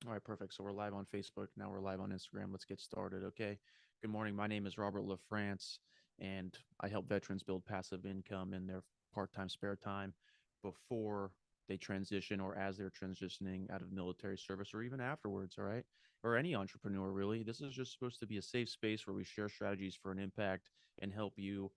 All right, perfect. So we're live on Facebook. Now we're live on Instagram. Let's get started. Okay. Good morning. My name is Robert LaFrance, and I help veterans build passive income in their part time spare time before they transition or as they're transitioning out of military service or even afterwards. All right. Or any entrepreneur, really. This is just supposed to be a safe space where we share strategies for an impact and help you,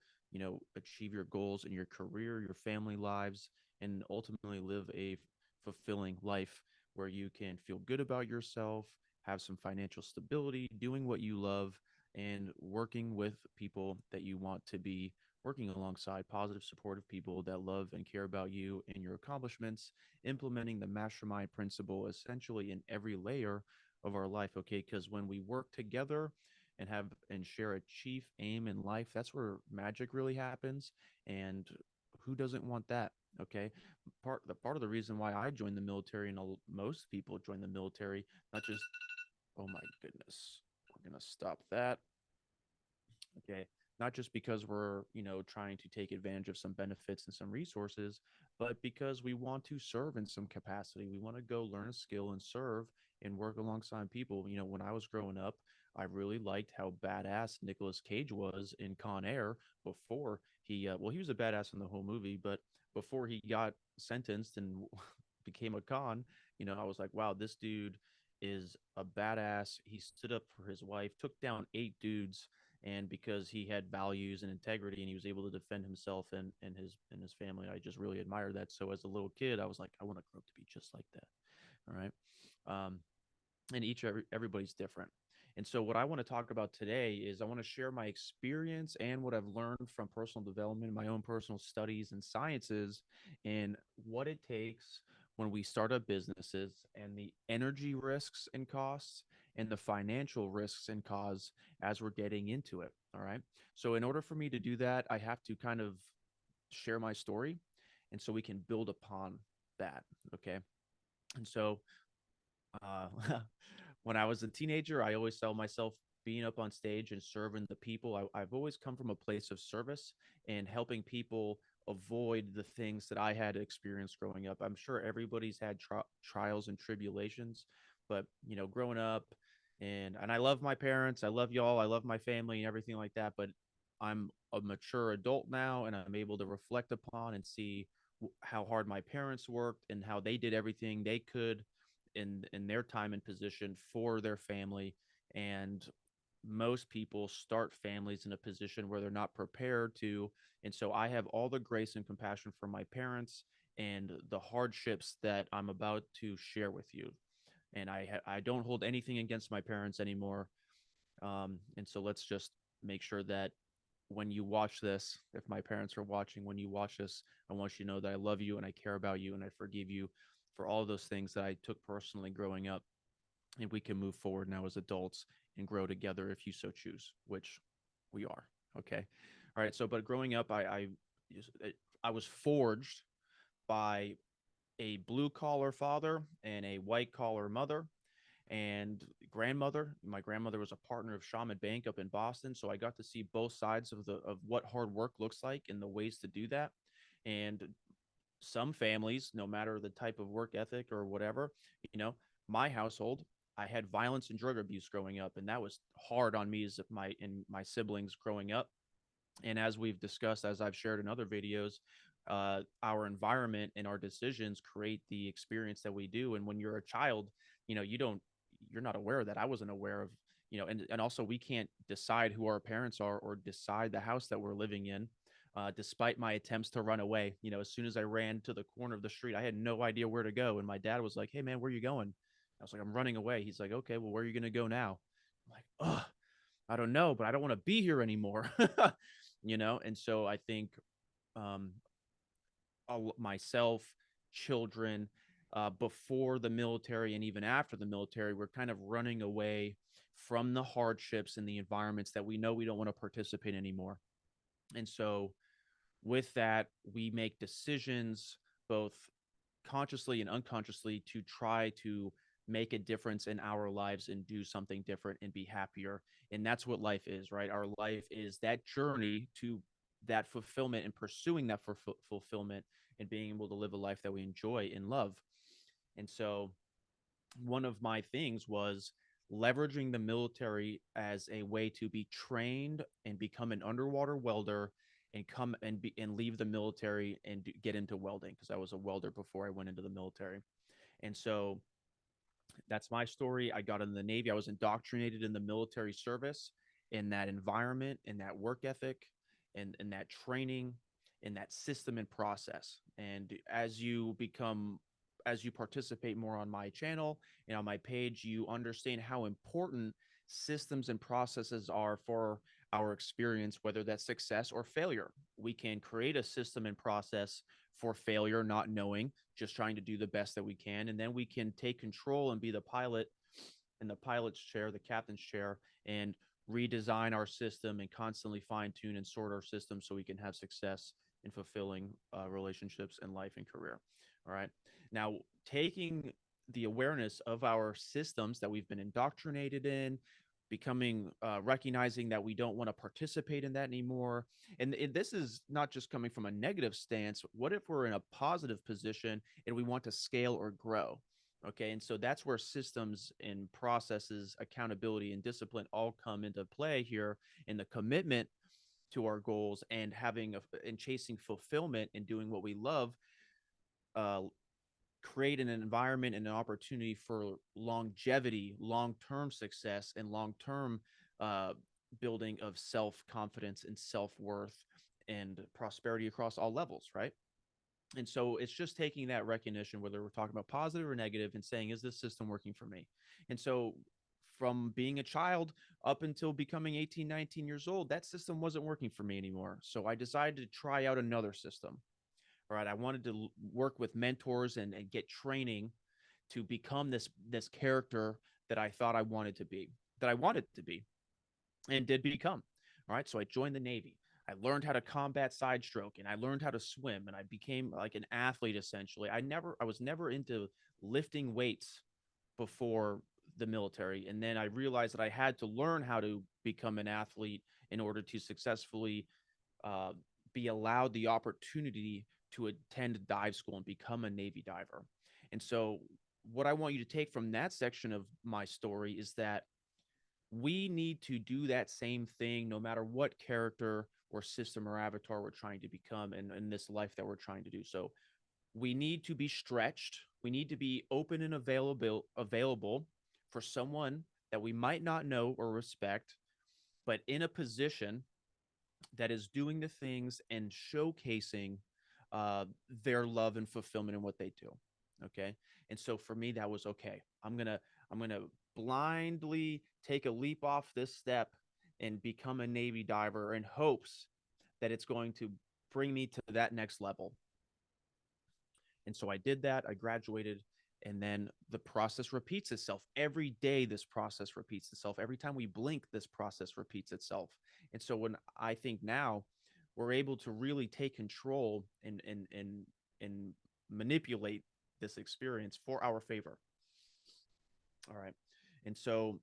achieve your goals in your career, your family lives, and ultimately live a fulfilling life where you can feel good about yourself, have some financial stability, doing what you love, and working with people that you want to be working alongside positive, supportive people that love and care about you and your accomplishments, implementing the mastermind principle essentially in every layer of our life. Okay. Because when we work together and have and share a chief aim in life, that's where magic really happens. And who doesn't want that? Okay. Part of the reason why I joined the military and most people join the military, not just oh my goodness, we're gonna stop that. Okay, not just because we're trying to take advantage of some benefits and some resources, but because we want to serve in some capacity. We want to go learn a skill and serve and work alongside people. When I was growing up, I really liked how badass Nicolas Cage was in Con Air before he was a badass in the whole movie, but before he got sentenced and became a con, I was like, wow, this dude is a badass. He stood up for his wife, took down 8 dudes, and because he had values and integrity and he was able to defend himself and his family, I just really admired that. So as a little kid, I was like, I want to grow up to be just like that. All right. um, and everybody's different. And so what I want to talk about today is I want to share my experience and what I've learned from personal development, my own personal studies and sciences, and what it takes when we start up businesses and the energy risks and costs and the financial risks and costs as we're getting into it. All right. So in order for me to do that, I have to kind of share my story. And so we can build upon that. Okay. And so uh, when I was a teenager, I always saw myself being up on stage and serving the people. I've always come from a place of service and helping people avoid the things that I had experienced growing up. I'm sure everybody's had trials and tribulations, but growing up, and I love my parents, I love y'all, I love my family and everything like that. But I'm a mature adult now, and I'm able to reflect upon and see how hard my parents worked and how they did everything they could in their time and position for their family. And most people start families in a position where they're not prepared to. And so I have all the grace and compassion for my parents and the hardships that I'm about to share with you. And I don't hold anything against my parents anymore. And so let's just make sure that when you watch this, if my parents are watching, when you watch this, I want you to know that I love you and I care about you and I forgive you for all those things that I took personally growing up. And we can move forward now as adults and grow together if you so choose, which we are. Okay. All right. So, but growing up, I was forged by a blue collar father and a white collar mother and grandmother. My grandmother was a partner of Shaman Bank up in Boston, so I got to see both sides of what hard work looks like and the ways to do that. And some families, no matter the type of work ethic or whatever, my household, I had violence and drug abuse growing up, and that was hard on me as my siblings growing up. And as we've discussed, as I've shared in other videos, our environment and our decisions create the experience that we do. And when you're a child, you don't, you're not aware of that. I wasn't aware of, and also we can't decide who our parents are or decide the house that we're living in. Despite my attempts to run away, as soon as I ran to the corner of the street, I had no idea where to go. And my dad was like, "Hey man, where are you going?" I was like, "I'm running away." He's like, "Okay, well, where are you going to go now?" I'm like, "Oh, I don't know, but I don't want to be here anymore." And so I think um, myself, children, before the military and even after the military, we're kind of running away from the hardships and the environments that we know we don't want to participate anymore. And so with that, we make decisions both consciously and unconsciously to try to make a difference in our lives and do something different and be happier. And that's what life is, right? Our life is that journey to that fulfillment and pursuing that fulfillment and being able to live a life that we enjoy and love. And so one of my things was leveraging the military as a way to be trained and become an underwater welder and come and be and leave the military and get into welding because I was a welder before I went into the military. And so that's my story. I got in the Navy. I was indoctrinated in the military service, in that environment, in that work ethic, and in that training, in that system and process. And as you participate more on my channel and on my page, you understand how important systems and processes are for our experience, whether that's success or failure. We can create a system and process for failure, not knowing, just trying to do the best that we can. And then we can take control and be the pilot in the pilot's chair, the captain's chair, and redesign our system and constantly fine tune and sort our system so we can have success in fulfilling relationships and life and career. All right. Now, taking the awareness of our systems that we've been indoctrinated in, becoming recognizing that we don't want to participate in that anymore, and this is not just coming from a negative stance. What if we're in a positive position and we want to scale or grow? Okay. And so that's where systems and processes, accountability and discipline all come into play here, in the commitment to our goals and and chasing fulfillment and doing what we love, uh, create an environment and an opportunity for longevity, long-term success, and long-term uh, building of self-confidence and self-worth and prosperity across all levels, right? And so it's just taking that recognition, whether we're talking about positive or negative, and saying, is this system working for me? And so from being a child up until becoming 18, 19 years old, that system wasn't working for me anymore. So I decided to try out another system. All right. I wanted to work with mentors and get training to become this character that I thought I wanted to be, that I wanted to be, and did become. All right. So I joined the Navy. I learned how to combat side stroke and I learned how to swim and I became like an athlete essentially. I was never into lifting weights before the military. And then I realized that I had to learn how to become an athlete in order to successfully uh, be allowed the opportunity to attend dive school and become a Navy diver. And so, what I want you to take from that section of my story is that we need to do that same thing no matter what character or system or avatar we're trying to become in this life that we're trying to do. So, we need to be stretched. We need to be open and available for someone that we might not know or respect, but in a position that is doing the things and showcasing uh, their love and fulfillment in what they do. Okay. And so for me, that was okay. I'm gonna blindly take a leap off this step and become a Navy diver in hopes that it's going to bring me to that next level. And so I did that. I graduated. And then the process repeats itself. Every day, this process repeats itself. Every time we blink, this process repeats itself. And so when I think now we're able to really take control and manipulate this experience for our favor. All right. And so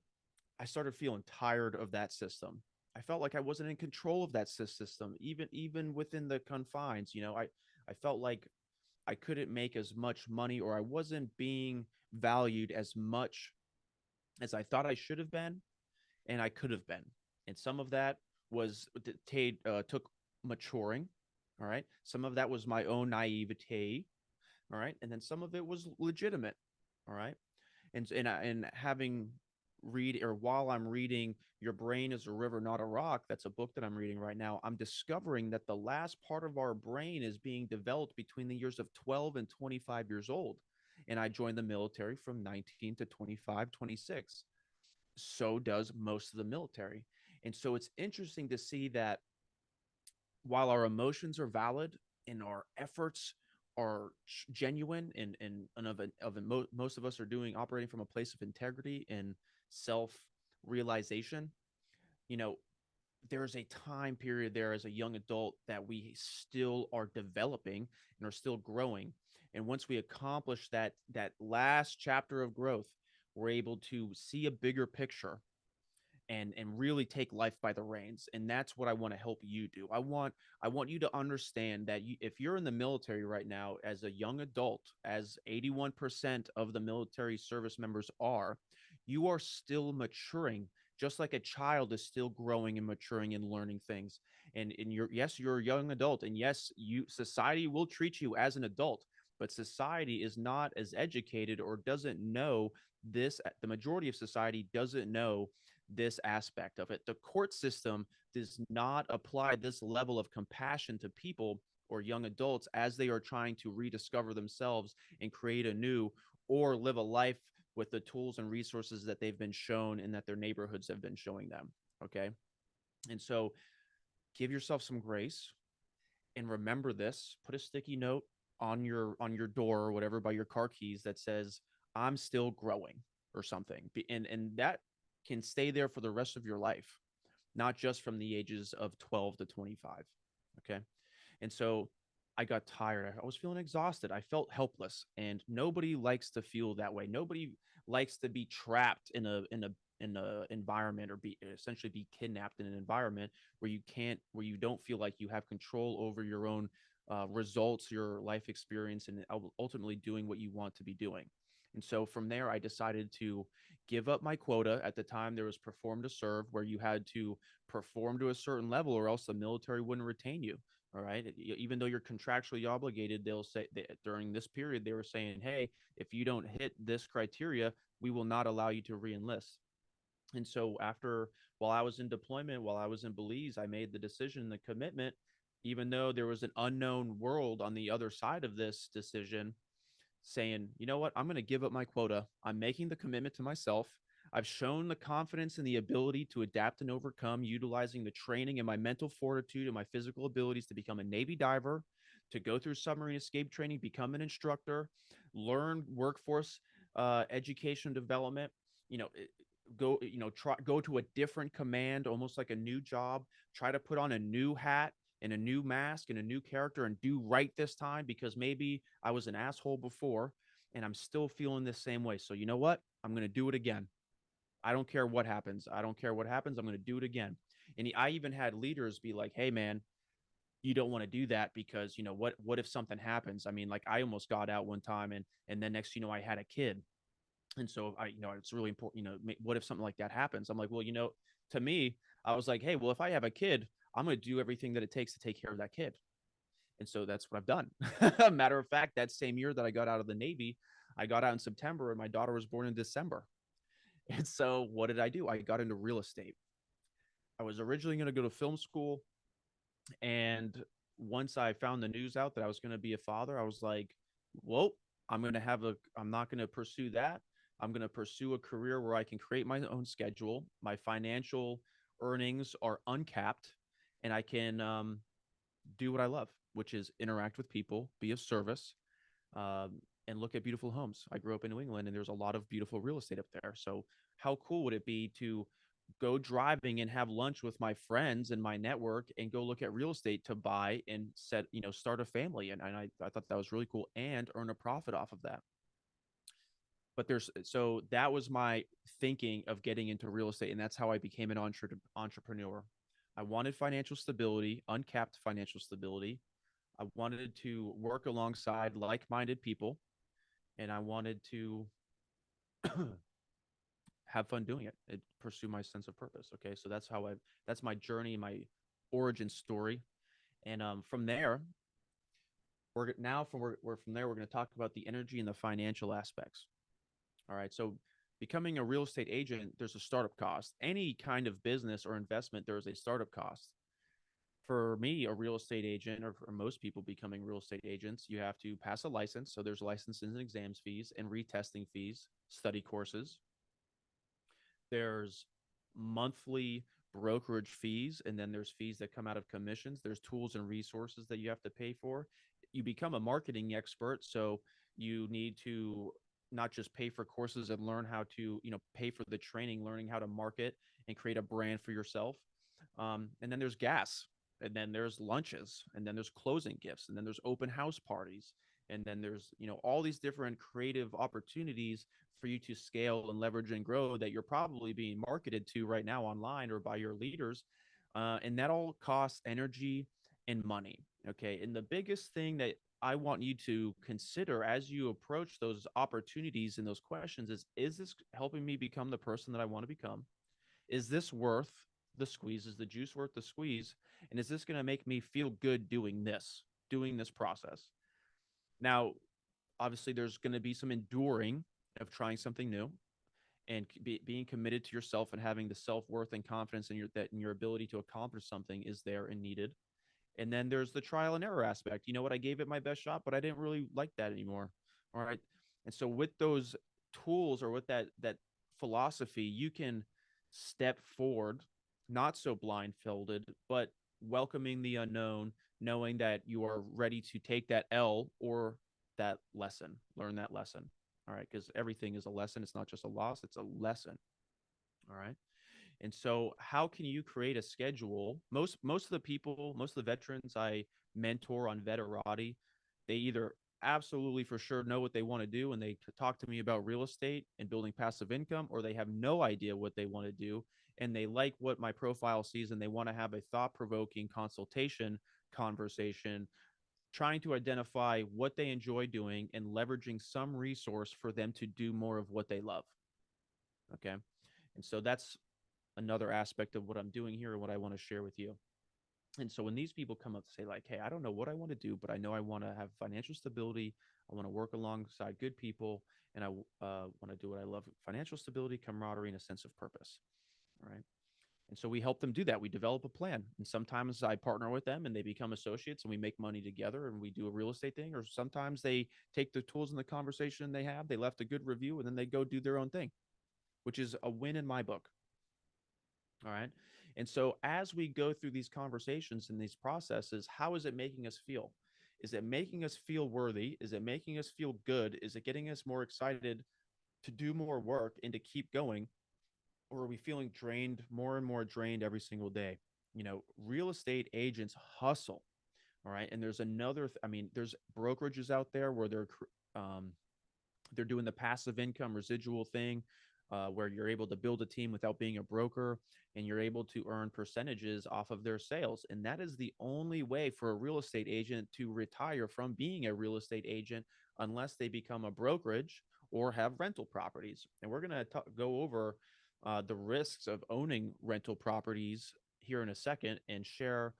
I started feeling tired of that system. I felt like I wasn't in control of that system, even within the confines. I felt like I couldn't make as much money or I wasn't being valued as much as I thought I should have been and I could have been. And some of that was took maturing. All right. Some of that was my own naivete. All right. And then some of it was legitimate. All right. And having read or while I'm reading Your Brain is a River, Not a Rock, that's a book that I'm reading right now, I'm discovering that the last part of our brain is being developed between the years of 12 and 25 years old. And I joined the military from 19 to 25, 26. So does most of the military. And so it's interesting to see that while our emotions are valid and our efforts are genuine and most of us are doing operating from a place of integrity and self realization, you know, there's a time period there as a young adult that we still are developing and are still growing. And once we accomplish that last chapter of growth, we're able to see a bigger picture and really take life by the reins. And that's what I want to help you do. I want you to understand that if you're in the military right now as a young adult, as 81% of the military service members are, you are still maturing, just like a child is still growing and maturing and learning things. And you're, yes, you're a young adult, and yes, you, society will treat you as an adult, but society is not as educated or doesn't know this. The majority of society doesn't know this aspect of it. The court system does not apply this level of compassion to people or young adults as they are trying to rediscover themselves and create a new, or live a life with the tools and resources that they've been shown and that their neighborhoods have been showing them. Okay. And so give yourself some grace, and remember this. Put a sticky note on your door or whatever by your car keys that says, I'm still growing, or something. And that can stay there for the rest of your life, not just from the ages of 12 to 25. Okay. And so I got tired. I was feeling exhausted. I felt helpless, and nobody likes to feel that way. Nobody likes to be trapped in a environment, or be essentially be kidnapped in an environment where you don't feel like you have control over your own results, your life experience, and ultimately doing what you want to be doing. And so from there, I decided to give up my quota. At the time, there was perform to serve, where you had to perform to a certain level, or else the military wouldn't retain you. All right. Even though you're contractually obligated, they'll say during this period, they were saying, hey, if you don't hit this criteria, we will not allow you to reenlist. And so while I was in deployment, while I was in Belize, I made the decision, the commitment, even though there was an unknown world on the other side of this decision, saying, you know what, I'm going to give up my quota. I'm making the commitment to myself. I've shown the confidence and the ability to adapt and overcome, utilizing the training and my mental fortitude and my physical abilities to become a Navy diver, to go through submarine escape training, become an instructor, learn workforce education development, you know, go, try go to a different command, almost like a new job, try to put on a new hat and a new mask and a new character and do right this time, because maybe I was an asshole before and I'm still feeling the same way. So you know what? I'm going to do it again. I don't care what happens. I don't care what happens. I'm going to do it again. And I even had leaders be like, "Hey man, you don't want to do that because, what if something happens?" I mean, like, I almost got out one time, and then next, I had a kid. And so it's really important, what if something like that happens? I'm like, well, to me, I was like, hey, well, if I have a kid, I'm going to do everything that it takes to take care of that kid. And so that's what I've done. Matter of fact, that same year that I got out of the Navy, I got out in September and my daughter was born in December. And so what did I do? I got into real estate. I was originally going to go to film school. And once I found the news out that I was going to be a father, I was like, well, I'm not going to pursue that. I'm going to pursue a career where I can create my own schedule. My financial earnings are uncapped, and I can do what I love, which is interact with people, be of service, and look at beautiful homes. I grew up in New England, and there's a lot of beautiful real estate up there. So, how cool would it be to go driving and have lunch with my friends and my network and go look at real estate to buy and start a family? And I thought that was really cool, and earn a profit off of that. But so that was my thinking of getting into real estate. And that's how I became an entrepreneur. I wanted financial stability, uncapped financial stability. I wanted to work alongside like-minded people, and I wanted to have fun doing it and pursue my sense of purpose. Okay, so that's my journey, my origin story. And from there, from there we're going to talk about the energy and the financial aspects. All right, so becoming a real estate agent, there's a startup cost. Any kind of business or investment, there is a startup cost. For me, a real estate agent, or for most people becoming real estate agents, you have to pass a license. So there's licenses and exams fees and retesting fees, study courses. There's monthly brokerage fees, and then there's fees that come out of commissions. There's tools and resources that you have to pay for. You become a marketing expert, so you need to not just pay for courses and learn how to, pay for the training, learning how to market and create a brand for yourself. And then there's gas, and then there's lunches, and then there's closing gifts, and then there's open house parties, and then there's all these different creative opportunities for you to scale and leverage and grow that you're probably being marketed to right now online or by your leaders. And that all costs energy and money. Okay. And the biggest thing that I want you to consider as you approach those opportunities and those questions is this helping me become the person that I want to become? Is this worth the squeeze? Is the juice worth the squeeze? And is this going to make me feel good doing this process? Now, obviously, there's going to be some enduring of trying something new and being committed to yourself and having the self-worth and confidence in your ability to accomplish something is there and needed. And then there's the trial and error aspect. You know what? I gave it my best shot, but I didn't really like that anymore. All right. And so with those tools or with that philosophy, you can step forward, not so blindfolded, but welcoming the unknown, knowing that you are ready to take that L or that lesson, learn that lesson. All right. Because everything is a lesson. It's not just a loss, it's a lesson. All right. And so, how can you create a schedule? Most of the people, most of the veterans I mentor on Veterati, they either absolutely for sure know what they want to do and they talk to me about real estate and building passive income, or they have no idea what they want to do and they like what my profile sees and they want to have a thought provoking consultation conversation, trying to identify what they enjoy doing and leveraging some resource for them to do more of what they love. Okay. And so that's another aspect of what I'm doing here and what I want to share with you. And so when these people come up to say like, "Hey, I don't know what I want to do, but I know I want to have financial stability. I want to work alongside good people, and I want to do what I love: financial stability, camaraderie, and a sense of purpose." All right. And so we help them do that. We develop a plan, and sometimes I partner with them, and they become associates, and we make money together, and we do a real estate thing. Or sometimes they take the tools and the conversation they have, they left a good review, and then they go do their own thing, which is a win in my book. All right. And so as we go through these conversations and these processes, how is it making us feel? Is it making us feel worthy? Is it making us feel good? Is it getting us more excited to do more work and to keep going? Or are we feeling drained, more and more drained every single day? You know, real estate agents hustle. All right. And there's I mean, there's brokerages out there where um, they're doing the passive income residual thing, where you're able to build a team without being a broker and you're able to earn percentages off of their sales. And that is the only way for a real estate agent to retire from being a real estate agent unless they become a brokerage or have rental properties. And we're going to go over the risks of owning rental properties here in a second and share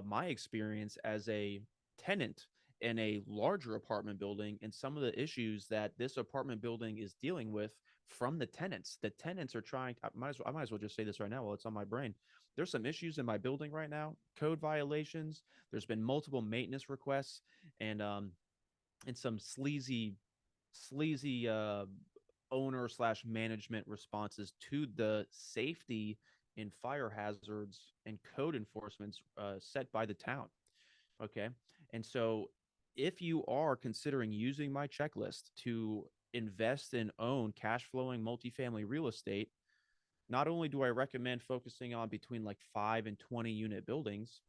my experience as a tenant in a larger apartment building and some of the issues that this apartment building is dealing with from the tenants. The tenants are trying. I might as well just say this right now while it's on my brain. There's some issues in my building right now. Code violations. There's been multiple maintenance requests and some sleazy owner slash management responses to the safety and fire hazards and code enforcements set by the town. Okay. And so if you are considering using my checklist to invest and own cash flowing multifamily real estate, not only do I recommend focusing on between like 5 and 20 unit buildings,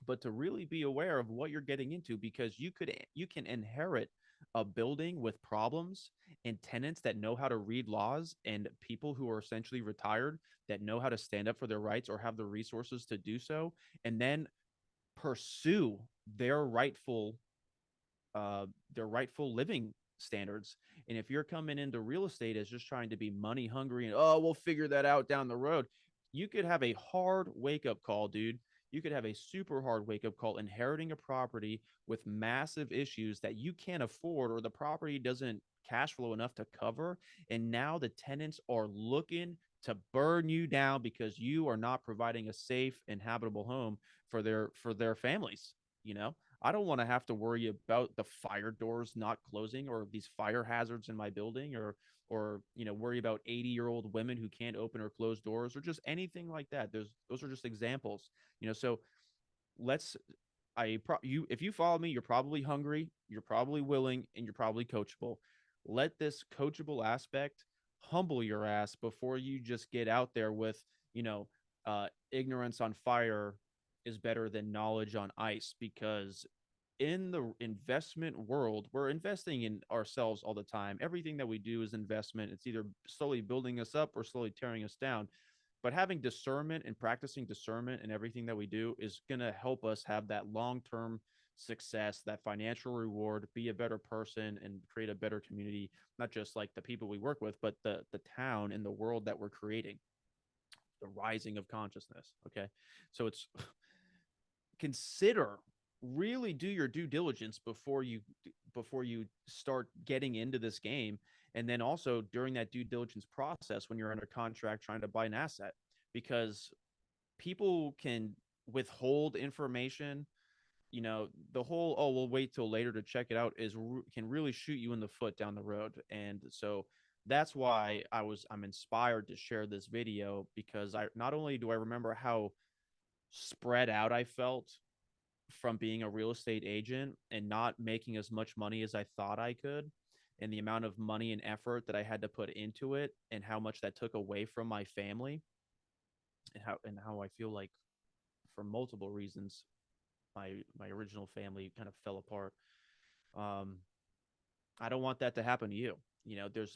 but to really be aware of what you're getting into because you can inherit a building with problems and tenants that know how to read laws and people who are essentially retired that know how to stand up for their rights or have the resources to do so and then pursue their rightful living standards. And if you're coming into real estate as just trying to be money hungry and oh, we'll figure that out down the road, you could have a hard wake up call, dude. You could have a super hard wake up call inheriting a property with massive issues that you can't afford or the property doesn't cash flow enough to cover. And now the tenants are looking to burn you down because you are not providing a safe and habitable home for their families, you know? I don't want to have to worry about the fire doors not closing or these fire hazards in my building or you know worry about 80-year-old women who can't open or close doors or just anything like that. Those are just examples. You know, so let's you if you follow me, you're probably hungry, you're probably willing, and you're probably coachable. Let this coachable aspect humble your ass before you just get out there with, you know, ignorance on fire is better than knowledge on ice because in the investment world, we're investing in ourselves all the time. Everything that we do is investment. It's either slowly building us up or slowly tearing us down. But having discernment and practicing discernment in everything that we do is going to help us have that long-term success, that financial reward, be a better person and create a better community, not just like the people we work with, but the town and the world that we're creating, the rising of consciousness. Okay. So it's consider, really do your due diligence before you start getting into this game, and then also during that due diligence process when you're under contract trying to buy an asset, because people can withhold information. The whole, oh, we'll wait till later to check it out, can really shoot you in the foot down the road. And so that's why I'm inspired to share this video, because I not only do I remember how spread out I felt from being a real estate agent and not making as much money as I thought I could, and the amount of money and effort that I had to put into it, and how much that took away from my family, and how I feel like, for multiple reasons, my original family kind of fell apart. Um, I don't want that to happen to you.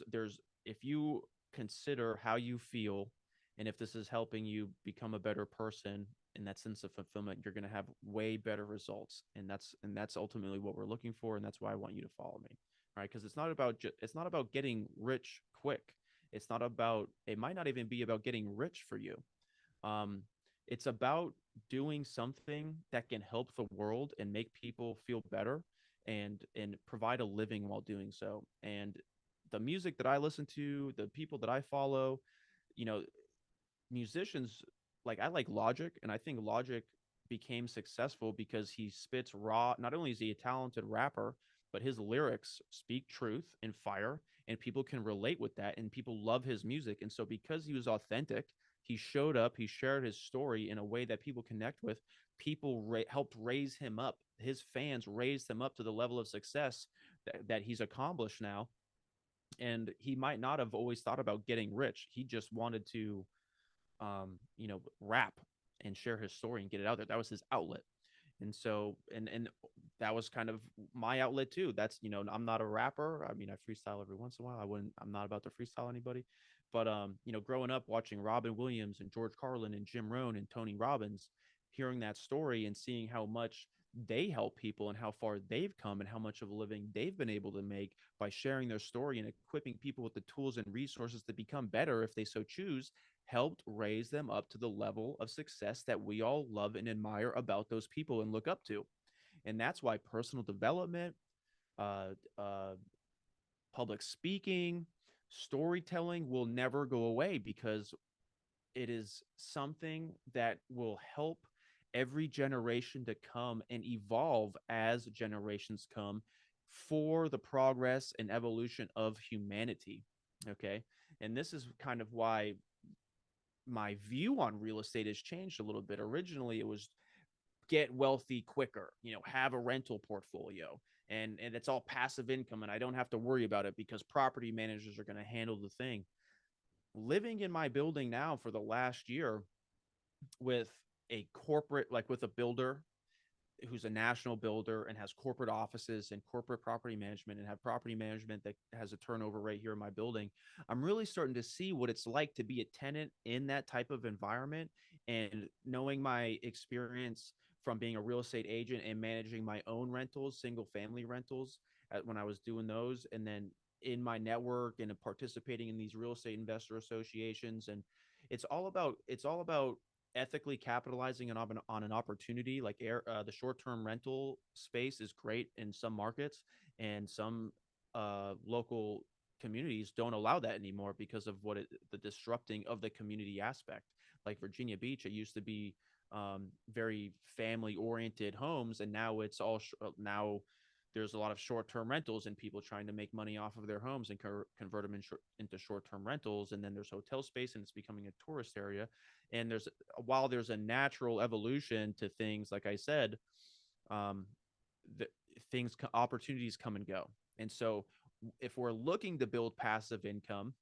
There's if you consider how you feel, and if this is helping you become a better person in that sense of fulfillment, you're going to have way better results. And that's ultimately what we're looking for, and that's why I want you to follow me. All right, because it's not about getting rich quick. It might not even be about getting rich for you. um, it's about doing something that can help the world and make people feel better, and provide a living while doing so. And the music that I listen to, the people that I follow, you know, musicians, like, I like Logic, and I think Logic became successful because he spits raw. Not only is he a talented rapper, but his lyrics speak truth and fire, and people can relate with that, and people love his music. And so, because he was authentic, he showed up, he shared his story in a way that people connect with. People helped raise him up. His fans raised him up to the level of success that he's accomplished now. And he might not have always thought about getting rich. He just wanted to rap and share his story and get it out there. That was his outlet. And so, and that was kind of my outlet too. I'm not a rapper. I mean, I freestyle every once in a while. I'm not about to freestyle anybody. But growing up watching Robin Williams and George Carlin and Jim Rohn and Tony Robbins, hearing that story and seeing how much they help people and how far they've come and how much of a living they've been able to make by sharing their story and equipping people with the tools and resources to become better if they so choose, helped raise them up to the level of success that we all love and admire about those people and look up to. And that's why personal development, uh, uh, public speaking, storytelling will never go away, because it is something that will help every generation to come and evolve as generations come, for the progress and evolution of humanity. Okay. And this is kind of why my view on real estate has changed a little bit. Originally, it was get wealthy quicker, have a rental portfolio, and it's all passive income, and I don't have to worry about it because property managers are going to handle the thing. Living in my building now for the last year with a corporate, like with a builder who's a national builder and has corporate offices and corporate property management, and have property management that has a turnover rate here in my building, I'm really starting to see what it's like to be a tenant in that type of environment. And knowing my experience from being a real estate agent and managing my own rentals, single family rentals, when I was doing those, and then in my network and participating in these real estate investor associations. And it's all about ethically capitalizing on an opportunity. Like the short-term rental space is great in some markets, and some local communities don't allow that anymore because of the disrupting of the community aspect. Like Virginia Beach, it used to be very family oriented homes, and now it's all now there's a lot of short-term rentals and people trying to make money off of their homes and convert them into short-term rentals. And then there's hotel space, and it's becoming a tourist area. And while there's a natural evolution to things, like I said, um, the opportunities come and go. And so, if we're looking to build passive income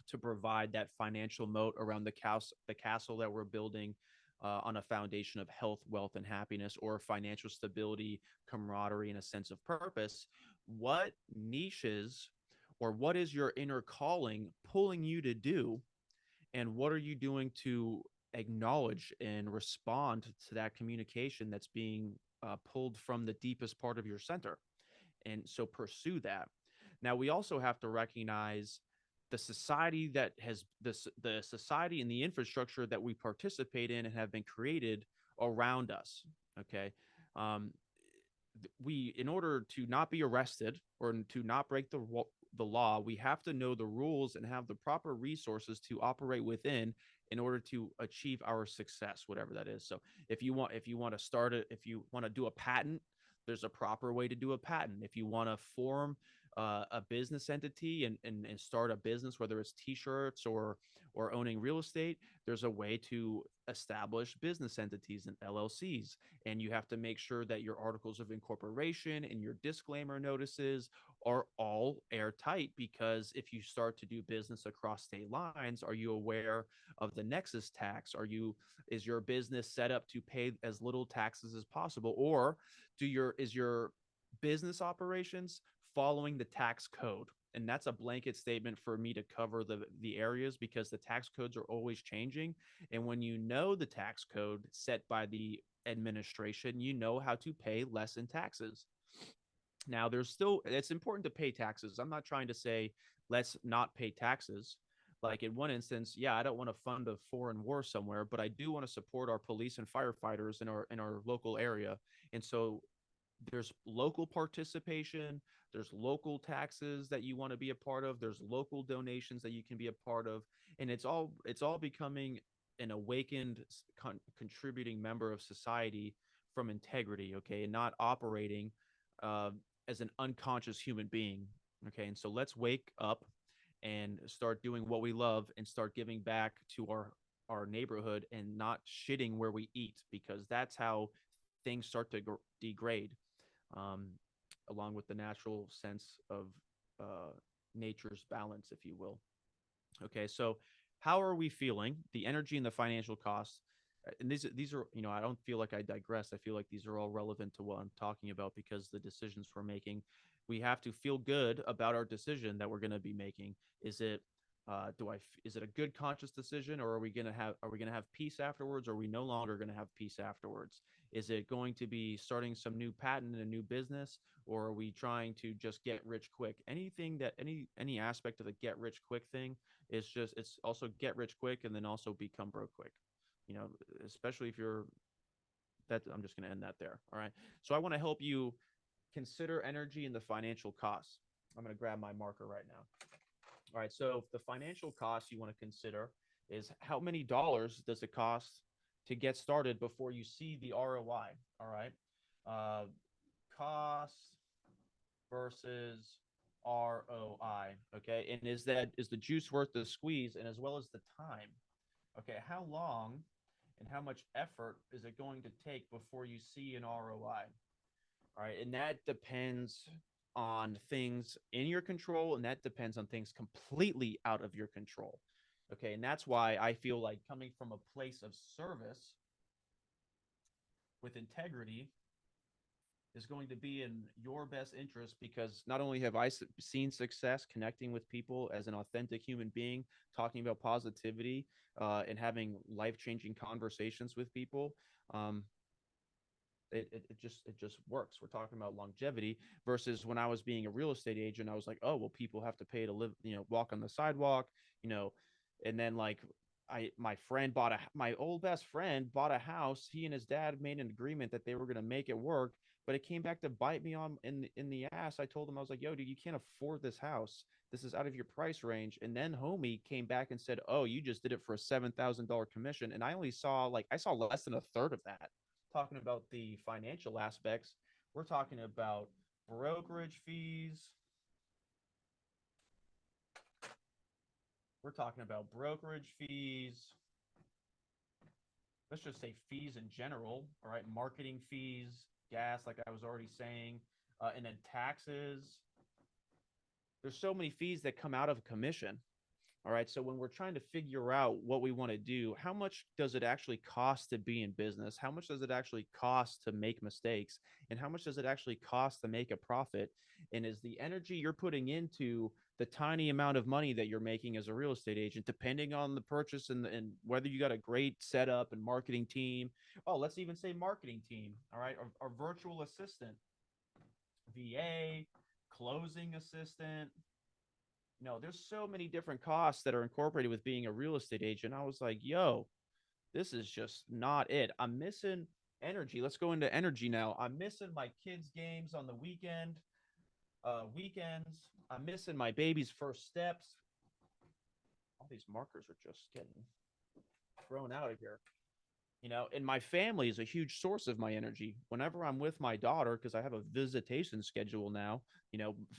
to provide that financial moat around the castle that we're building, on a foundation of health, wealth, and happiness, or financial stability, camaraderie, and a sense of purpose. What niches or what is your inner calling pulling you to do? And what are you doing to acknowledge and respond to that communication that's being pulled from the deepest part of your center? And so pursue that. Now, we also have to recognize the society that has this, the society and the infrastructure that we participate in and have been created around us. Okay. Um, we, in order to not be arrested or to not break the law, we have to know the rules and have the proper resources to operate within in order to achieve our success, whatever that is. So if you want to start it, if you want to do a patent, there's a proper way to do a patent. If you want to form a business entity and start a business, whether it's t-shirts or owning real estate, there's a way to establish business entities and LLCs. And you have to make sure that your articles of incorporation and your disclaimer notices are all airtight, because if you start to do business across state lines, are you aware of the nexus tax? Is your business set up to pay as little taxes as possible, or is your business operations following the tax code? And that's a blanket statement for me to cover the areas, because the tax codes are always changing. And when you know the tax code set by the administration, you know how to pay less in taxes. Now, it's important to pay taxes. I'm not trying to say let's not pay taxes. Like in one instance, yeah, I don't want to fund a foreign war somewhere, but I do want to support our police and firefighters in our local area. And so there's local participation, there's local taxes that you want to be a part of, there's local donations that you can be a part of, and it's all becoming an awakened contributing member of society from integrity, okay, and not operating uh, as an unconscious human being. Okay, and so let's wake up and start doing what we love and start giving back to our neighborhood and not shitting where we eat, because that's how things start to degrade, um, along with the natural sense of uh, nature's balance, if you will. Okay, so how are we feeling? The energy and the financial costs. And these are, I don't feel like I digress. I feel like these are all relevant to what I'm talking about, because the decisions we're making, we have to feel good about our decision that we're going to be making. Is it is it a good conscious decision, or are we going to have peace afterwards, or are we no longer going to have peace afterwards? Is it going to be starting some new patent in a new business, or are we trying to just get rich quick? Anything that any aspect of the get rich quick thing, it's also get rich quick and then also become broke quick. You know, especially if you're that I'm just going to end that there. All right. So I want to help you consider energy and the financial costs. I'm going to grab my marker right now. All right. So the financial costs you want to consider is how many dollars does it cost to get started before you see the ROI. All right. Uh, Cost versus ROI. Okay. And is the juice worth the squeeze, and as well as the time? Okay. How long and how much effort is it going to take before you see an ROI? All right. And that depends on things in your control, and that depends on things completely out of your control. Okay. And that's why I feel like coming from a place of service with integrity is going to be in your best interest, because not only have I seen success connecting with people as an authentic human being, talking about positivity, and having life-changing conversations with people. Um, it just works. We're talking about longevity versus when I was being a real estate agent, I was like, oh well, people have to pay to live, walk on the sidewalk, you know, and then like my old best friend bought a house. He and his dad made an agreement that they were going to make it work, but it came back to bite me on in the ass. I told him, I was like, yo, dude, you can't afford this house. This is out of your price range. And then homie came back and said, oh, you just did it for a $7,000 commission. And I saw less than a third of that. Talking about the financial aspects, we're talking about brokerage fees. We're talking about brokerage fees. Let's just say fees in general. All right. Marketing fees, gas, like I was already saying, and then taxes. There's so many fees that come out of a commission. All right. So when we're trying to figure out what we want to do, how much does it actually cost to be in business? How much does it actually cost to make mistakes? And how much does it actually cost to make a profit? And is the energy you're putting into the tiny amount of money that you're making as a real estate agent, depending on the purchase and whether you got a great setup and marketing team? Oh, let's even say marketing team. All right. Our virtual assistant, VA, closing assistant, there's so many different costs that are incorporated with being a real estate agent. I was like, yo, this is just not it. I'm missing energy. Let's go into energy now. I'm missing my kids' games on the weekends. I'm missing my baby's first steps. All these markers are just getting thrown out of here. And my family is a huge source of my energy. Whenever I'm with my daughter, because I have a visitation schedule now,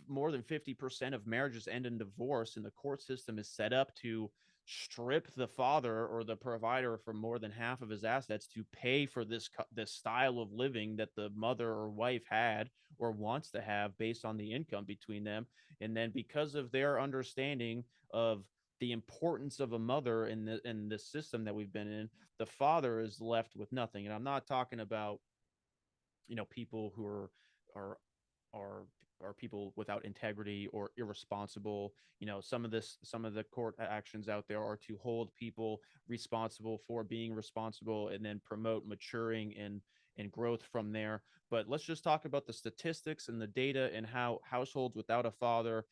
more than 50% of marriages end in divorce, and the court system is set up to strip the father or the provider for more than half of his assets to pay for this style of living that the mother or wife had or wants to have based on the income between them. And then because of their understanding of the importance of a mother in this system that we've been in, the father is left with nothing. And I'm not talking about people who are are are people without integrity or irresponsible. Some of the court actions out there are to hold people responsible for being responsible and then promote maturing and growth from there. But let's just talk about the statistics and the data and how households without a father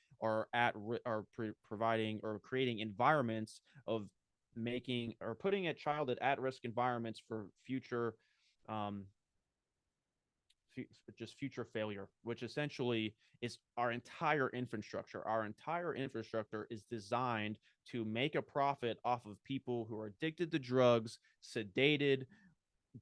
providing or creating environments of making or putting a child at risk environments for future um, just future failure, which essentially is our entire infrastructure. Our entire infrastructure is designed to make a profit off of people who are addicted to drugs, sedated,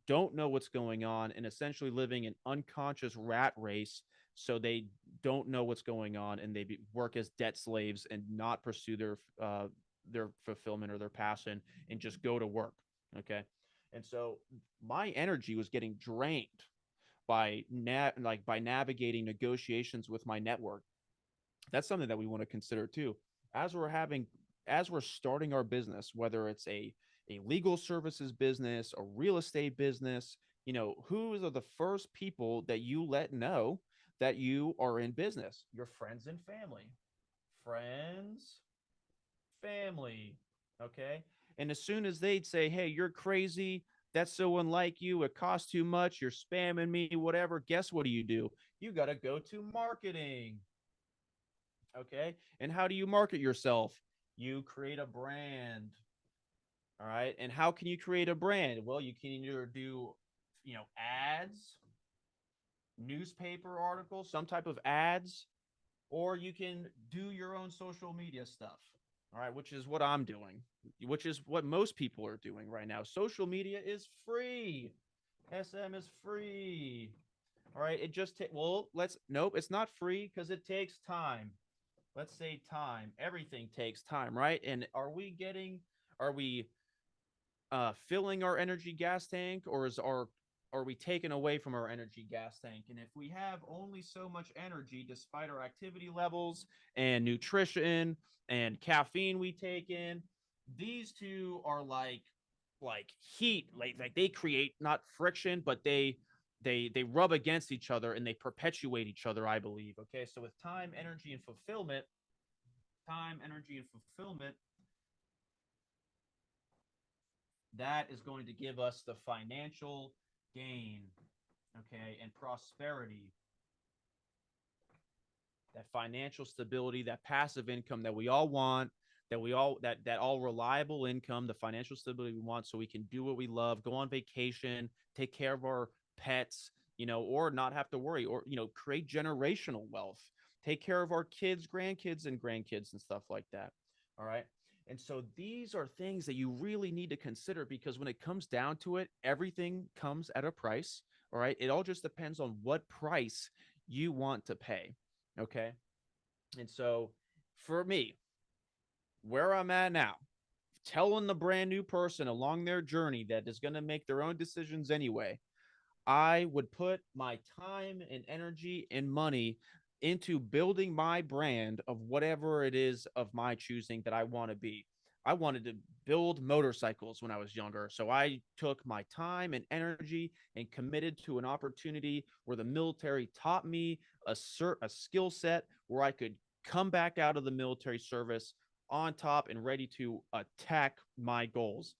don't know what's going on, and essentially living an unconscious rat race. So they don't know what's going on, and they work as debt slaves and not pursue their fulfillment or their passion and just go to work. Okay, and so my energy was getting drained by navigating negotiations with my network. That's something that we want to consider too. As we're having as we're starting our business, whether it's a legal services business, a real estate business, who are the first people that you let know that you are in business? Your friends and family. Friends, family. Okay. And as soon as they'd say, hey, you're crazy, that's so unlike you, it costs too much, you're spamming me, whatever, guess what do? You got to go to marketing. Okay. And how do you market yourself? You create a brand. All right. And how can you create a brand? Well, you can either do, ads, newspaper articles, some type of ads, or you can do your own social media stuff. All right, which is what I'm doing, which is what most people are doing right now. Social media is free. SM is free. All right, it just well, let's nope, it's not free because it takes time. Let's say time. Everything takes time, right? And are we filling our energy gas tank, or are we taken away from our energy gas tank? And if we have only so much energy, despite our activity levels and nutrition and caffeine we take in, these two are like heat, like they create not friction, but they rub against each other and they perpetuate each other, I believe. Okay, so with time, energy, and fulfillment, that is going to give us the financial gain, okay, and prosperity, that financial stability, that passive income that we all want, that all reliable income, the financial stability we want so we can do what we love, go on vacation, take care of our pets, or not have to worry, or create generational wealth, take care of our kids, grandkids and grandkids and stuff like that. All right. And so these are things that you really need to consider, because when it comes down to it, everything comes at a price. All right. It all just depends on what price you want to pay. Okay. And so for me, where I'm at now, telling the brand new person along their journey that is going to make their own decisions anyway, I would put my time and energy and money into building my brand of whatever it is of my choosing that I want to be. I wanted to build motorcycles when I was younger. So I took my time and energy and committed to an opportunity where the military taught me a skill set where I could come back out of the military service on top and ready to attack my goals.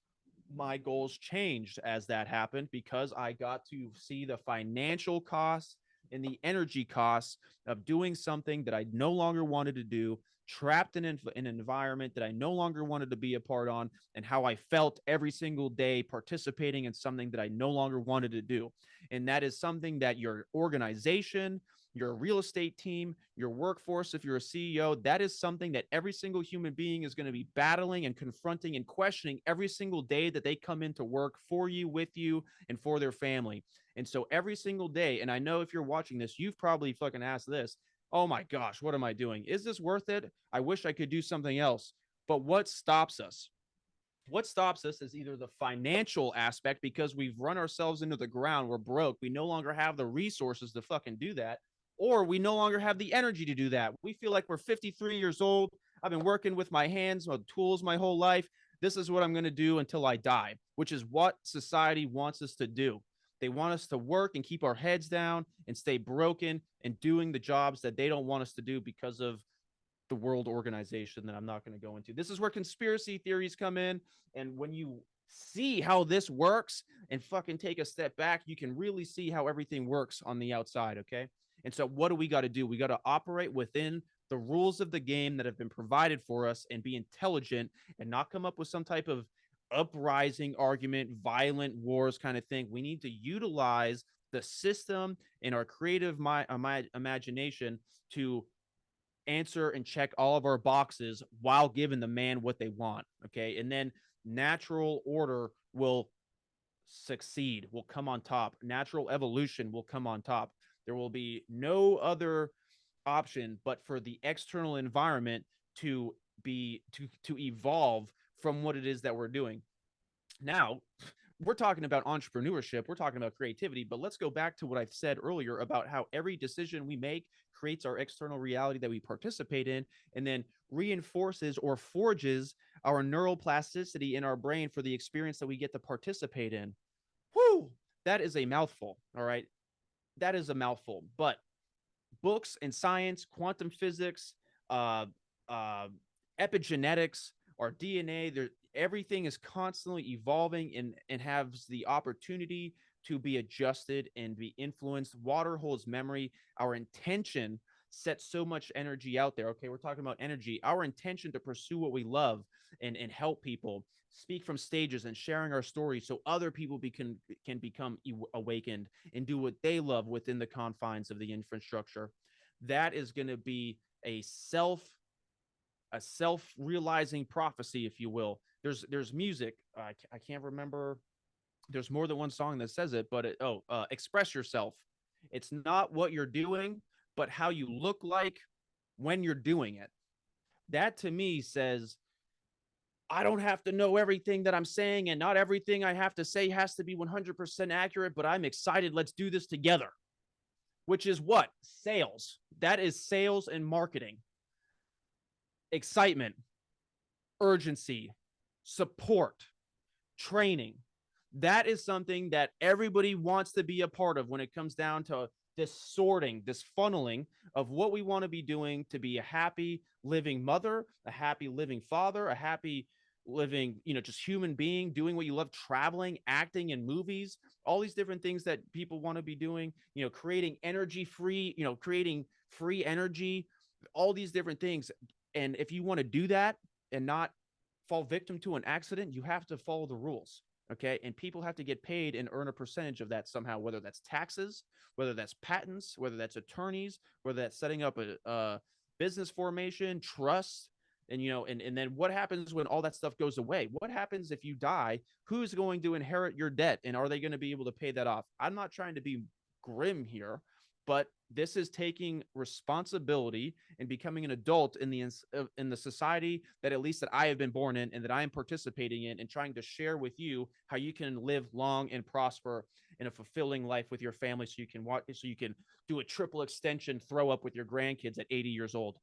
My goals changed as that happened because I got to see the financial costs and the energy costs of doing something that I no longer wanted to do, trapped in an environment that I no longer wanted to be a part on, and how I felt every single day participating in something that I no longer wanted to do. And that is something that your organization, your real estate team, your workforce, if you're a CEO, that is something that every single human being is going to be battling and confronting and questioning every single day that they come into work for you, with you, and for their family. And so every single day, and I know if you're watching this, you've probably fucking asked this, oh my gosh, what am I doing? Is this worth it? I wish I could do something else. But what stops us? What stops us is either the financial aspect because we've run ourselves into the ground, we're broke, we no longer have the resources to fucking do that, or we no longer have the energy to do that. We feel like we're 53 years old. I've been working with my hands, my tools my whole life. This is what I'm going to do until I die, which is what society wants us to do. They want us to work and keep our heads down and stay broken and doing the jobs that they don't want us to do because of the world organization that I'm not going to go into. This is where conspiracy theories come in. And when you see how this works and fucking take a step back, you can really see how everything works on the outside. Okay. And so, what do we got to do? We got to operate within the rules of the game that have been provided for us and be intelligent and not come up with some type of uprising argument, violent wars kind of thing. We need to utilize the system and our creative imagination to answer and check all of our boxes while giving the man what they want. Okay. And then natural order will succeed, will come on top. Natural evolution will come on top. There will be no other option but for the external environment to to evolve from what it is that we're doing. Now, we're talking about entrepreneurship, we're talking about creativity, but let's go back to what I've said earlier about how every decision we make creates our external reality that we participate in and then reinforces or forges our neuroplasticity in our brain for the experience that we get to participate in. Whoo! That is a mouthful. All right. That is a mouthful. But books and science, quantum physics, uh, uh, epigenetics, our DNA, everything is constantly evolving and has the opportunity to be adjusted and be influenced. Water holds memory. Our intention sets so much energy out there. Okay, we're talking about energy. Our intention to pursue what we love and help people, speak from stages and sharing our stories so other people can become awakened and do what they love within the confines of the infrastructure. That is going to be a self-realizing prophecy, if you will. There's music. I can't remember. There's more than one song that says it, but express yourself. It's not what you're doing, but how you look like when you're doing it. That to me says I don't have to know everything that I'm saying, and not everything I have to say has to be 100% accurate, but I'm excited. Let's do this together, which is what? Sales. That is sales and marketing. Excitement, urgency, support, training. That is something that everybody wants to be a part of when it comes down to this sorting, this funneling of what we want to be doing to be a happy living mother, a happy living father, a happy living, just human being, doing what you love, traveling, acting in movies, all these different things that people want to be doing, creating energy free, creating free energy, all these different things. And if you want to do that and not fall victim to an accident, you have to follow the rules. Okay. And people have to get paid and earn a percentage of that somehow, whether that's taxes, whether that's patents, whether that's attorneys, whether that's setting up a business formation, trust. And then what happens when all that stuff goes away? What happens if you die? Who's going to inherit your debt? And are they going to be able to pay that off? I'm not trying to be grim here, but this is taking responsibility and becoming an adult in the society that at least that I have been born in and that I am participating in, and trying to share with you how you can live long and prosper in a fulfilling life with your family, so you can do a triple extension throw up with your grandkids at 80 years old.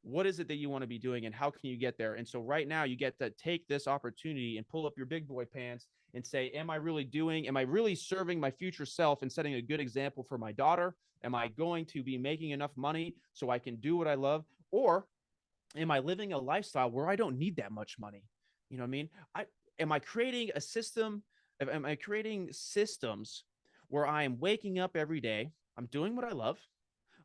What is it that you want to be doing and how can you get there? And so right now you get to take this opportunity and pull up your big boy pants and say, am I really serving my future self and setting a good example for my daughter? Am I going to be making enough money so I can do what I love? Or am I living a lifestyle where I don't need that much money? You know what I mean? I Am I creating a system? Am I creating systems where I am waking up every day? I'm doing what I love.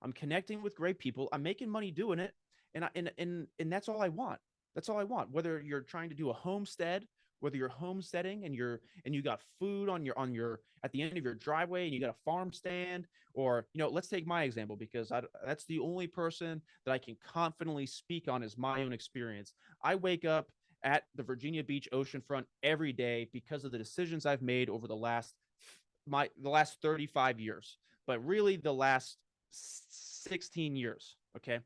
I'm connecting with great people. I'm making money doing it, and that's all I want. That's all I want. Whether you're trying to do a homestead, whether you're homesteading and you got food on your at the end of your driveway and you got a farm stand, or let's take my example because that's the only person that I can confidently speak on is my own experience. I wake up at the Virginia Beach oceanfront every day because of the decisions I've made over the last 35 years, but really the last 16 years. Okay.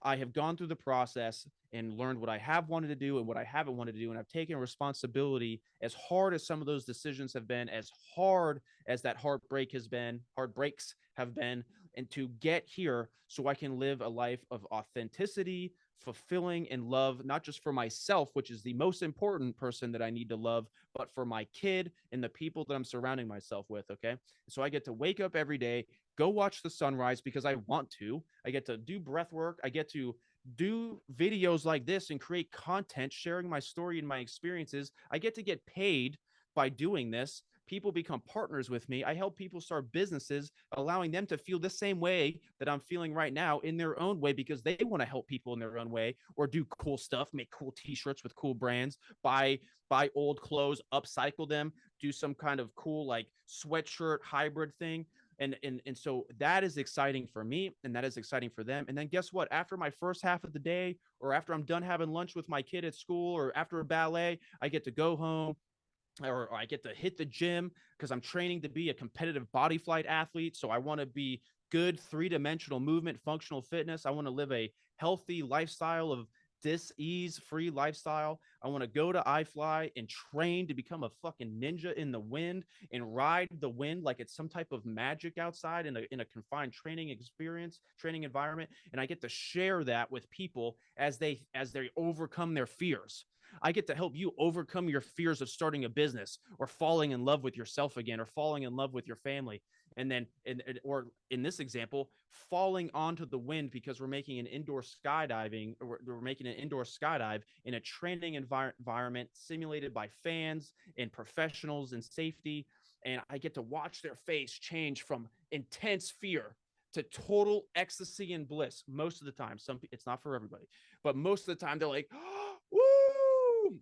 I have gone through the process and learned what I have wanted to do and what I haven't wanted to do. And I've taken responsibility. As hard as some of those decisions have been, as hard as that heartbreaks have been, and to get here so I can live a life of authenticity, fulfilling, and love, not just for myself, which is the most important person that I need to love, but for my kid and the people that I'm surrounding myself with. Okay. So I get to wake up every day, go watch the sunrise because I want to. I get to do breath work. I get to do videos like this and create content sharing my story and my experiences. I get to get paid by doing this. People become partners with me. I help people start businesses, allowing them to feel the same way that I'm feeling right now in their own way because they want to help people in their own way or do cool stuff, make cool t-shirts with cool brands, buy old clothes, upcycle them, do some kind of cool like sweatshirt hybrid thing. And so that is exciting for me and that is exciting for them. And then guess what? After my first half of the day, or after I'm done having lunch with my kid at school, or after a ballet, I get to go home, or I get to hit the gym because I'm training to be a competitive body flight athlete. So I want to be good three-dimensional movement, functional fitness. I want to live a healthy lifestyle of dis-ease free lifestyle. I want to go to iFly and train to become a fucking ninja in the wind and ride the wind like it's some type of magic outside in a confined training environment. And I get to share that with people as they overcome their fears. I get to help you overcome your fears of starting a business or falling in love with yourself again or falling in love with your family. And then, or in this example, falling onto the wind because we're making an indoor skydiving, or we're making an indoor skydive in a training environment simulated by fans and professionals and safety. And I get to watch their face change from intense fear to total ecstasy and bliss most of the time. It's not for everybody, but most of the time they're like, woo!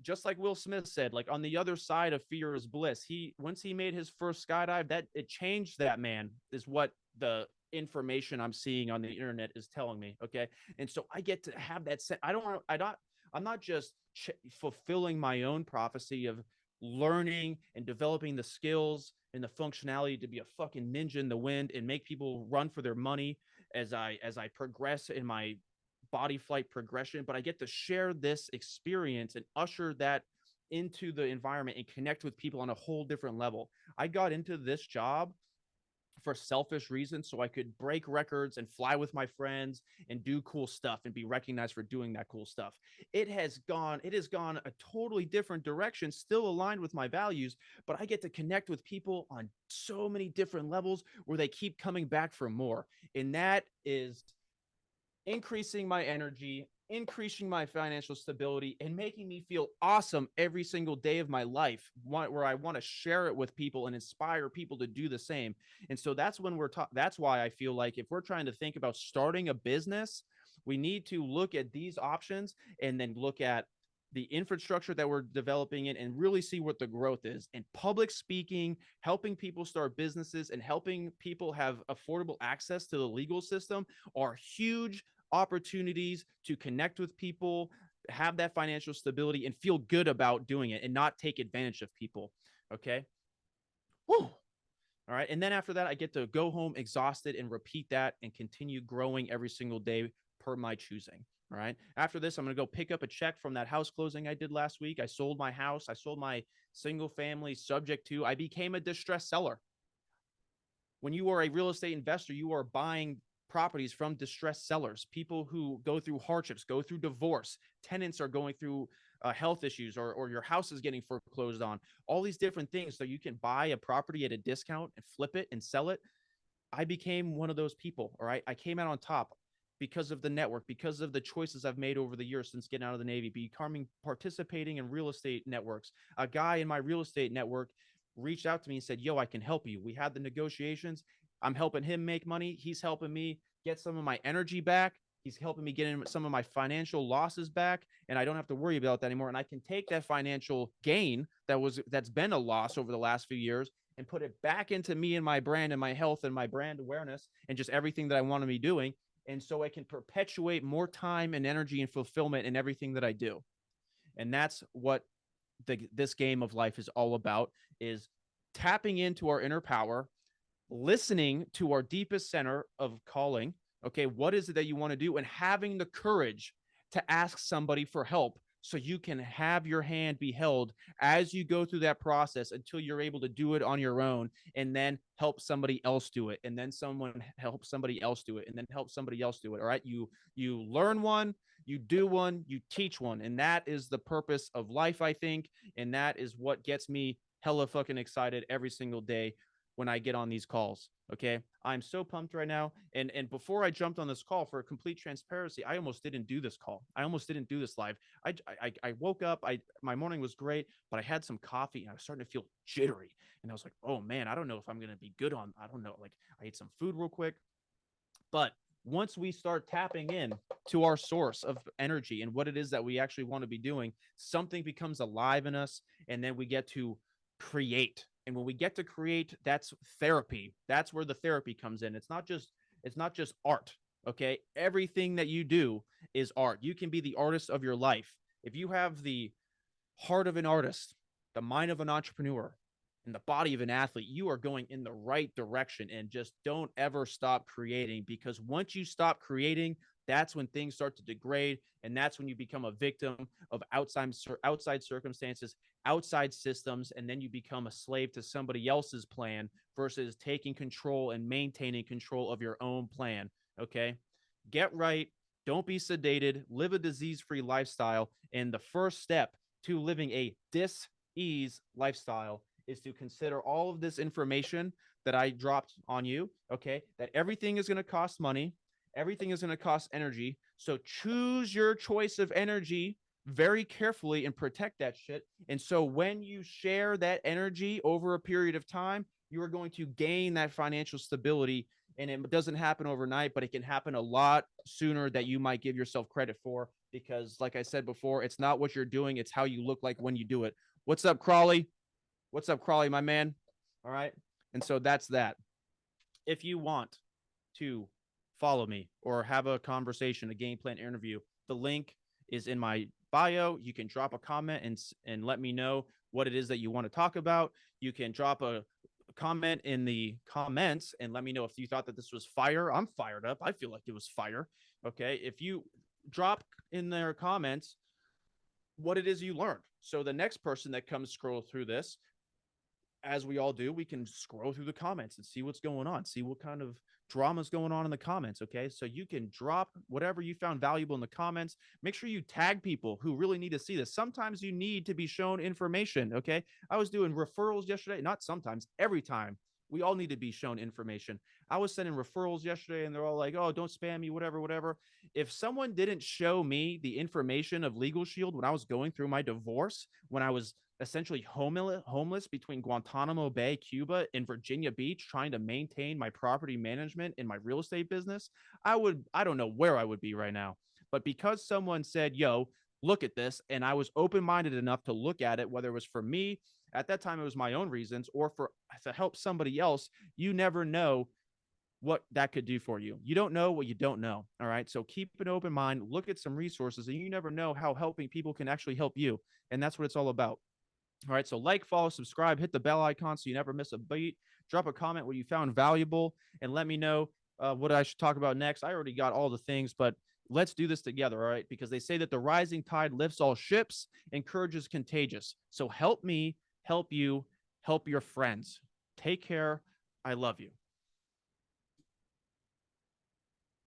Just like Will Smith said, like on the other side of fear is bliss. Once he made his first skydive, that it changed that man, is what the information I'm seeing on the internet is telling me. Okay. And so I get to have that set. I'm not just fulfilling my own prophecy of learning and developing the skills and the functionality to be a fucking ninja in the wind and make people run for their money as I progress in my body flight progression, but I get to share this experience and usher that into the environment and connect with people on a whole different level. I got into this job for selfish reasons so I could break records and fly with my friends and do cool stuff and be recognized for doing that cool stuff. It has gone a totally different direction, still aligned with my values, but I get to connect with people on so many different levels where they keep coming back for more. And that is increasing my energy, increasing my financial stability, and making me feel awesome every single day of my life, where I want to share it with people and inspire people to do the same. And so that's why I feel like if we're trying to think about starting a business, we need to look at these options and then look at the infrastructure that we're developing in and really see what the growth is. And public speaking, helping people start businesses, and helping people have affordable access to the legal system are huge opportunities to connect with people, have that financial stability, and feel good about doing it and not take advantage of people. Okay. Whew. All right. And then after that, I get to go home exhausted and repeat that and continue growing every single day per my choosing. All right. After this, I'm going to go pick up a check from that house closing I did last week. I sold my house. I sold my single family subject to. I became a distressed seller. When you are a real estate investor, you are buying properties from distressed sellers, people who go through hardships, go through divorce, tenants are going through health issues, or your house is getting foreclosed on, all these different things. So you can buy a property at a discount and flip it and sell it. I became one of those people. All right. I came out on top because of the network, because of the choices I've made over the years since getting out of the Navy, becoming participating in real estate networks. A guy in my real estate network reached out to me and said, yo, I can help you. We had the negotiations. I'm helping him make money. He's helping me get some of my energy back. He's helping me get in some of my financial losses back, and I don't have to worry about that anymore. And I can take that financial gain that's been a loss over the last few years and put it back into me and my brand and my health and my brand awareness and just everything that I want to be doing. And so I can perpetuate more time and energy and fulfillment in everything that I do. And that's what this game of life is all about, is tapping into our inner power, listening to our deepest center of calling. Okay, what is it that you want to do? And having the courage to ask somebody for help so you can have your hand be held as you go through that process until you're able to do it on your own, and then help somebody else do it, and then someone help somebody else do it, and then help somebody else do it. All right, you learn one, you do one, you teach one, and that is the purpose of life, I think. And that is what gets me hella fucking excited every single day when I get on these calls. Okay. I'm so pumped right now. And before I jumped on this call, for complete transparency, I almost didn't do this call. I almost didn't do this live. I woke up, my morning was great, but I had some coffee and I was starting to feel jittery. And I was like, oh man, I don't know if I'm gonna be good on, I don't know. Like, I ate some food real quick. But once we start tapping in to our source of energy and what it is that we actually want to be doing, something becomes alive in us, and then we get to create. And when we get to create, that's therapy. That's where the therapy comes in. It's not just art. Okay, everything that you do is art. You can be the artist of your life if you have the heart of an artist, the mind of an entrepreneur, and the body of an athlete. You are going in the right direction, and just don't ever stop creating, because once you stop creating, that's when things start to degrade, and that's when you become a victim of outside circumstances, outside systems, and then you become a slave to somebody else's plan versus taking control and maintaining control of your own plan. Okay, get right, don't be sedated, live a disease-free lifestyle, and the first step to living a dis-ease lifestyle is to consider all of this information that I dropped on you. Okay, that everything is going to cost money, everything is going to cost energy. So choose your choice of energy very carefully and protect that shit. And so when you share that energy over a period of time, you are going to gain that financial stability. And it doesn't happen overnight, but it can happen a lot sooner that you might give yourself credit for. Because, like I said before, it's not what you're doing, it's how you look like when you do it. What's up, Crawley? What's up, Crawley, my man? All right. And so that's that. If you want to follow me or have a conversation, a game plan interview, the link is in my bio. You can drop a comment and let me know what it is that you want to talk about. You can drop a comment in the comments and let me know if you thought that this was fire. I'm fired up. I feel like it was fire. Okay. If you drop in their comments what it is you learned, so the next person that comes scroll through this, as we all do, we can scroll through the comments and see what's going on, see what kind of drama is going on in the comments. Okay. So you can drop whatever you found valuable in the comments. Make sure you tag people who really need to see this. Sometimes you need to be shown information. Okay. I was doing referrals yesterday. Not sometimes, every time. We all need to be shown information. I was sending referrals yesterday and they're all like, oh, don't spam me, whatever, whatever. If someone didn't show me the information of Legal Shield when I was going through my divorce, when I was essentially homeless between Guantanamo Bay, Cuba, and Virginia Beach, trying to maintain my property management in my real estate business, I don't know where I would be right now. But because someone said, yo, look at this, and I was open-minded enough to look at it, whether it was for me, at that time it was my own reasons, or for to help somebody else, you never know what that could do for you. You don't know what you don't know. All right. So keep an open mind, look at some resources, and you never know how helping people can actually help you. And that's what it's all about. All right. So like, follow, subscribe, hit the bell icon so you never miss a beat. Drop a comment what you found valuable and let me know what I should talk about next. I already got all the things, but let's do this together. All right. Because they say that the rising tide lifts all ships, encourages contagious. So help me, help you, help your friends. Take care. I love you.